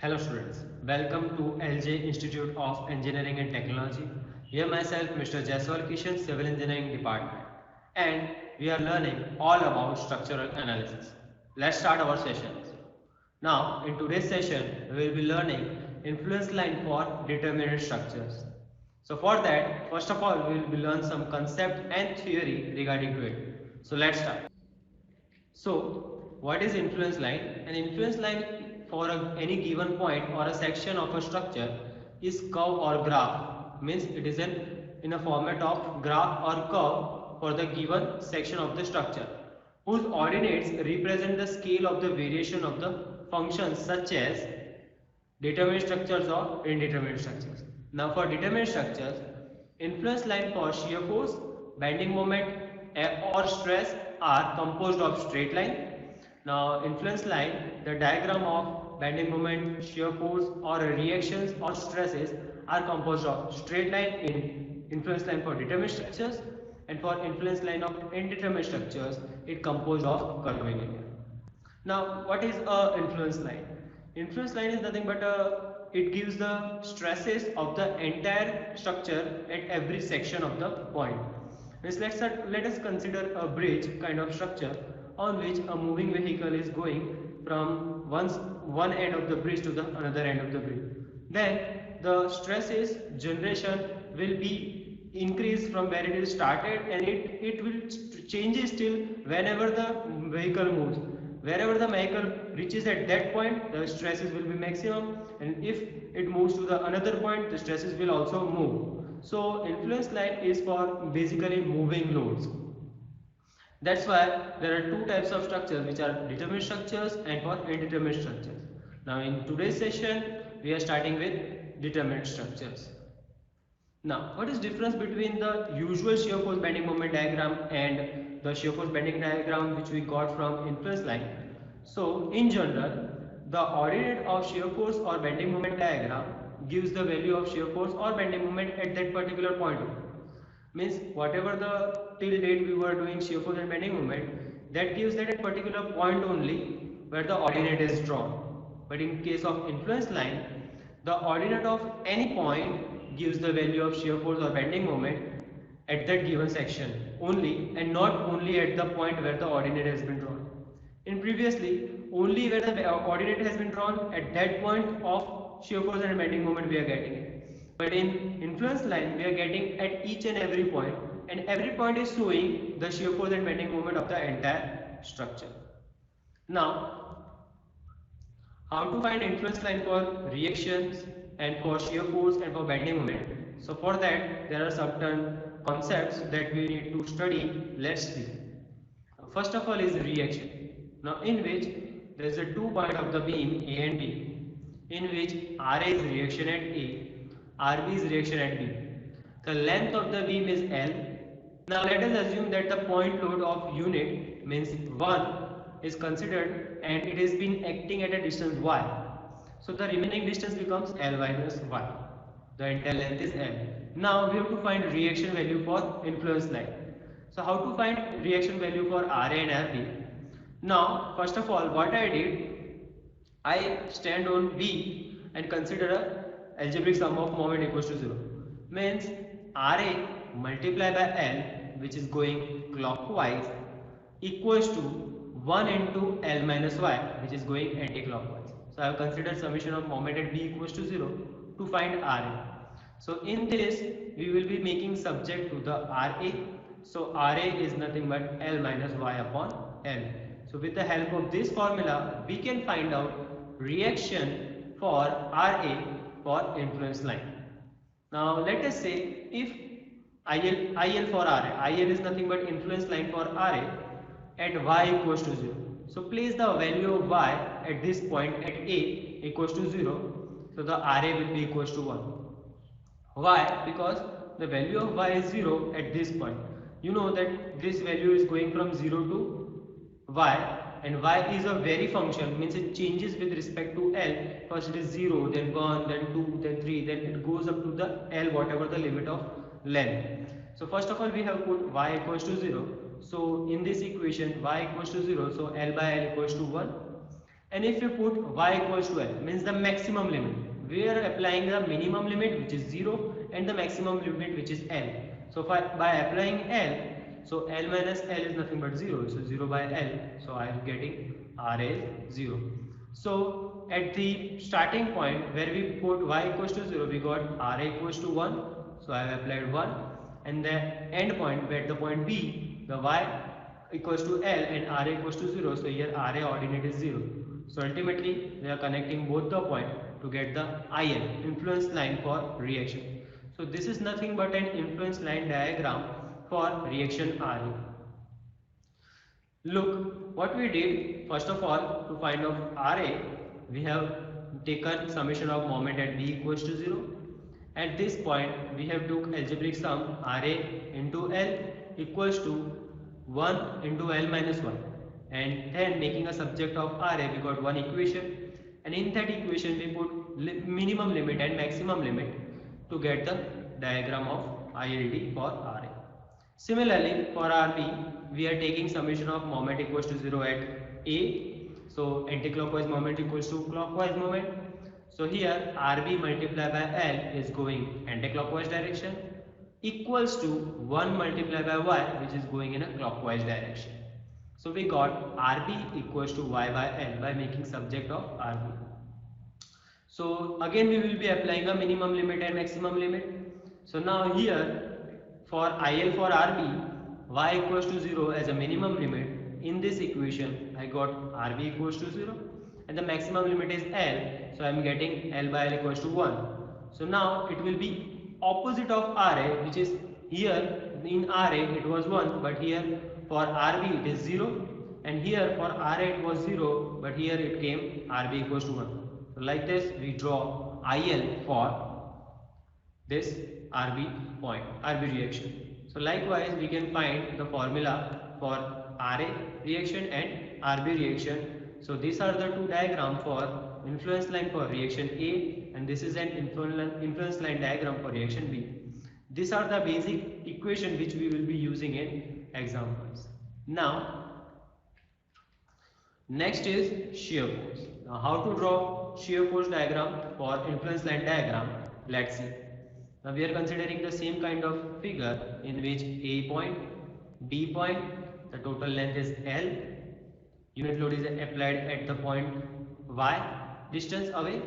Hello students, welcome to LJ Institute of Engineering and Technology. Here myself Mr. Jaiswal Kishan, Civil Engineering Department, and we are learning all about structural analysis. Let's start our sessions. Now in today's session we will be learning influence line for determinate structures. So for that, first of all we will be learn some concept and theory regarding to it. So let's start. So, what is influence line? An influence line for any given point or a section of a structure is curve or graph. Means it is in a format of graph or curve for the given section of the structure, whose ordinates represent the scale of the variation of the functions such as determinate structures or indeterminate structures. Now for determinate structures, influence line for shear force, bending moment or stress are composed of straight line. Now influence line, the diagram of bending moment, shear force or reactions or stresses are composed of straight line in influence line for determinate structures, and for influence line of indeterminate structures it composed of curvilinear. Now, what is a influence line? Influence line is nothing but it gives the stresses of the entire structure at every section of the point. Means let us consider a bridge kind of structure on which a moving vehicle is going from one end of the bridge to the another end of the bridge. Then the stresses generation will be increased from where it is started, and it will changes till whenever the vehicle moves. Wherever the vehicle reaches at that point, the stresses will be maximum, and if it moves to the another point, the stresses will also move. So influence line is for basically moving loads. That's why there are two types of structures, which are determinate structures and for indeterminate structures. Now in today's session we are starting with determinate structures. Now, what is difference between the usual shear force bending moment diagram and the shear force bending diagram which we got from influence line? So, in general, the ordinate of shear force or bending moment diagram gives the value of shear force or bending moment at that particular point. Means whatever the till date we were doing shear force and bending moment, that gives that at particular point only where the ordinate is drawn. But in case of influence line, the ordinate of any point gives the value of shear force or bending moment at that given section only, and not only at the point where the ordinate has been drawn. In previously, only where the ordinate has been drawn at that point of shear force and bending moment we are getting it. But in influence line we are getting at each and every point, and every point is showing the shear force and bending moment of the entire structure. Now, how to find influence line for reactions and for shear force and for bending moment? So for that there are certain concepts that we need to study. Let's see. First of all is reaction. Now in which there is a 2 point of the beam A and B, in which RA is reaction at A, RB is reaction at B. The length of the beam is L. Now let us assume that the point load of unit means 1 is considered and it has been acting at a distance y. So the remaining distance becomes L minus y. The entire length is L. Now we have to find reaction value for influence line. So how to find reaction value for RA and RB? Now first of all what I did, I stand on B and consider a algebraic sum of moment equals to 0. Means RA multiplied by L, which is going clockwise, equals to 1 into L minus y, which is going anti-clockwise. So I have considered summation of moment at B equals to 0 to find RA. So in this we will be making subject to the RA. So RA is nothing but L minus y upon L. So with the help of this formula we can find out reaction for RA for influence line. Now let us say if IL for RA, IL is nothing but influence line for RA at y equals to 0. So place the value of y at this point at A equals to 0. So the RA will be equals to 1. Why? Because the value of y is 0 at this point. You know that this value is going from 0 to y, and y is a vary function, means it changes with respect to L. First it is 0, then 1, then 2, then 3, then it goes up to the L, whatever the limit of length. So first of all we have put y equals to 0. So in this equation y equals to 0, so L by L equals to 1. And if you put y equals to L, means the maximum limit. We are applying the minimum limit which is 0 and the maximum limit which is L. So by applying L, so L minus L is nothing but 0. So 0 by L. So I am getting RA is 0. So at the starting point where we put y equals to 0, we got RA equals to 1. So I have applied 1. And the end point where at the point B, the y equals to L and RA equals to 0. So here RA ordinate is 0. So ultimately we are connecting both the point to get the IL, influence line for reaction. So this is nothing but an influence line diagram for reaction RA. Look what we did. First of all, to find out RA, we have taken summation of moment at B equals to 0. At this point, we have took algebraic sum RA into L equals to 1 into L minus 1. And then making a subject of RA, we got one equation. And in that equation, we put minimum limit and maximum limit to get the diagram of ILD for RA. Similarly, for RB, we are taking summation of moment equals to 0 at A. So anticlockwise moment equals to clockwise moment. So here RB multiplied by L is going anticlockwise direction equals to 1 multiplied by Y, which is going in a clockwise direction. So we got RB equals to Y by L by making subject of RB. So again we will be applying a minimum limit and maximum limit. So now here for IL for RB, Y equals to 0 as a minimum limit. In this equation I got RB equals to 0 and the maximum limit is L. So I am getting L by L equals to 1. So now it will be opposite of RA, which is here in RA it was 1, but here for RB it is 0, and here for RA it was 0, but here it came RB equals to 1. So like this we draw IL for this RB point, RB reaction. So likewise we can find the formula for RA reaction and RB reaction. So these are the two diagrams for influence line for reaction A, and this is an influence line diagram for reaction B. These are the basic equation which we will be using in examples. Now next is shear force. Now how to draw shear force diagram for influence line diagram? Let's see. Now we are considering the same kind of figure in which A point, B point, the total length is L, unit load is applied at the point Y distance away,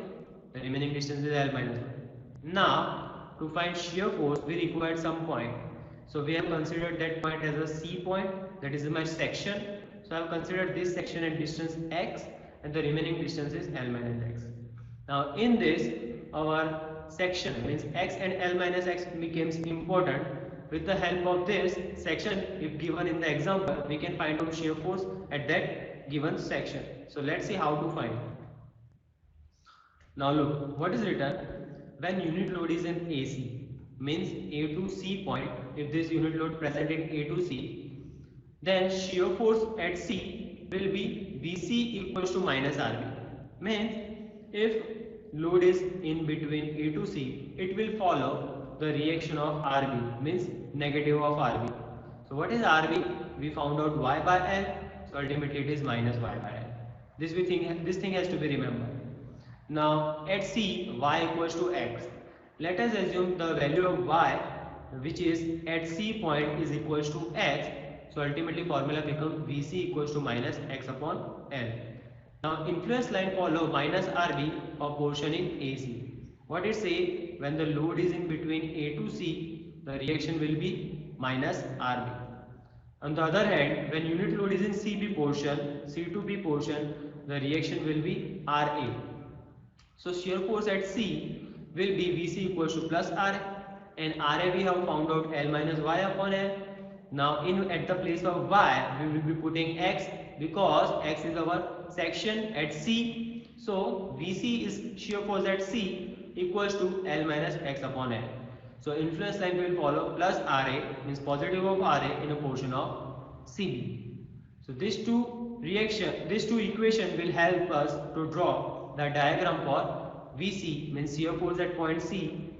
the remaining distance is L minus 1. Now to find shear force we required some point. So we have considered that point as a C point, that is my section. So I have considered this section at distance X and the remaining distance is L minus X. Now in this our section means X and L minus X becomes important. With the help of this section, if given in the example, we can find out shear force at that given section. So let's see how to find. Now look, what is written? When unit load is in AC, means A to C point, if this unit load present in A to C, then shear force at C will be VC equals to minus RB. Means if load is in between A to C, it will follow the reaction of RB, means negative of RB. So what is RB? We found out Y by L, so ultimately it is minus Y by L. This thing has to be remembered. Now at C, Y equals to X. Let us assume the value of Y, which is at C point, is equals to X. So ultimately formula becomes VC equals to minus X upon L. Now influence line follow minus RB for portion in AC. What it say? When the load is in between A to C, the reaction will be minus RB. On the other hand, when unit load is in CB portion, C to B portion, the reaction will be RA. So shear force at C will be VC equals to plus RA, and RA we have found out L minus Y upon L. Now at the place of Y we will be putting X because X is our section at C. So VC is shear force at C equals to L minus X upon L. So influence line will follow plus RA, means positive of RA in a portion of CB. So these two equation will help us to draw the diagram for VC, means shear force at point C.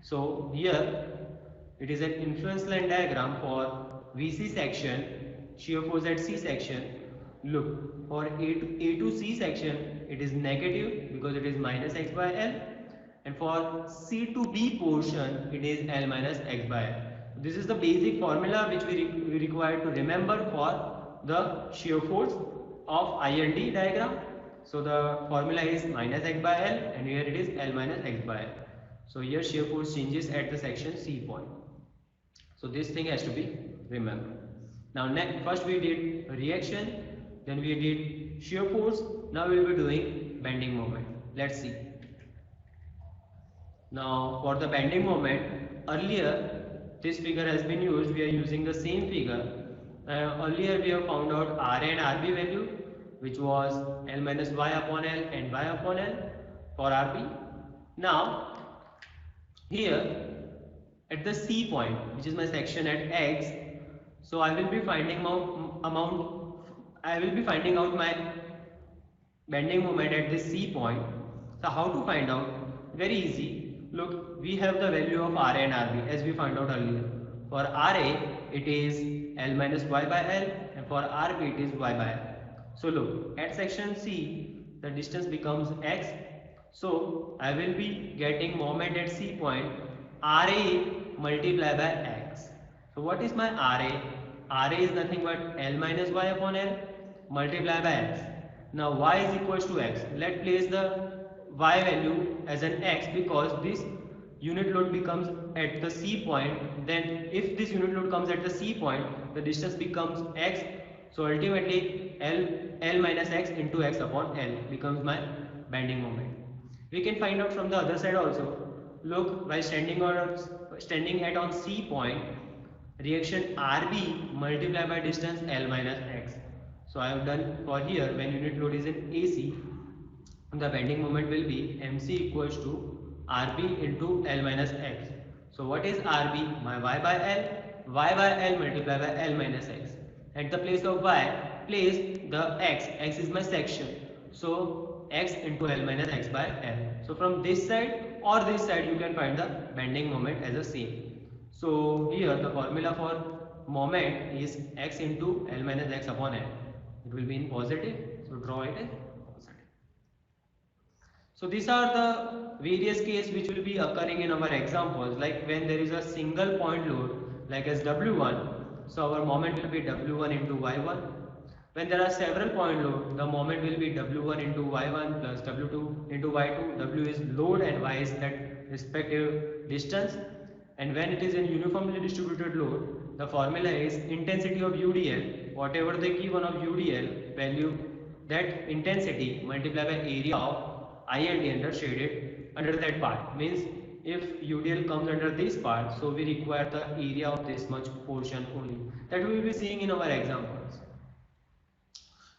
So here it is an influence line diagram for VC section, shear force at C section. Look, for A to C section, it is negative because it is minus x by L, and for C to B portion, it is L minus x by L. This is the basic formula which we require to remember for the shear force of ILD diagram. So the formula is minus x by L, and here it is L minus x by L. So here shear force changes at the section C point. So this thing has to be remembered. Now first we did reaction, then we did shear force. Now we will be doing bending moment. Let's see. Now for the bending moment, earlier this figure has been used. We are using the same figure. Earlier we have found out RA and RB value, which was L minus y upon L and y upon L for RB. Now here at the C point, which is my section at X, so I will be finding out my bending moment at this C point. So how to find out? Very easy. Look, we have the value of RA and RB as we found out earlier. For RA, it is L minus y by L, and for RB, it is y by L. So look, at section C, the distance becomes X. So I will be getting moment at C point RA multiplied by X. So what is my RA? RA is nothing but L minus y upon L multiplied by X. Now y is equals to X. Let's place the y value as an X because this unit load becomes at the C point. Then if this unit load comes at the C point, the distance becomes X. So ultimately L minus X into X upon L becomes my bending moment. We can find out from the other side also. Look, by standing at on C point, reaction RB multiplied by distance L minus X. So I have done for here when unit load is in AC, the bending moment will be MC equals to RB into L minus X. So what is RB? My y by L. Y by L multiplied by L minus X. At the place of y, place the X. X is my section. So X into L minus X by L. So from this side or this side you can find the bending moment as the same. So here the formula for moment is X into L minus X upon L. It will be in positive. So draw it as positive. So these are the various cases which will be occurring in our examples, like when there is a single point load like as W1, so our moment will be W1 into Y1. When there are several point load, the moment will be W1 into Y1 plus W2 into Y2. W is load and Y is that respective distance. And when it is in uniformly distributed load, the formula is intensity of UDL, whatever they give on of UDL value, that intensity multiplied by area of ILD under that part. Means if UDL comes under this part, so we require the area of this much portion only. That we will be seeing in our examples.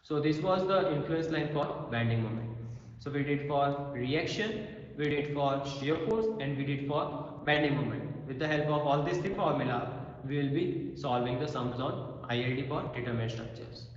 So this was the influence line for bending moment. So we did for reaction, we did for shear force, and we did for bending moment. With the help of all these three formula, we will be solving the sums on ILD for determinate structures.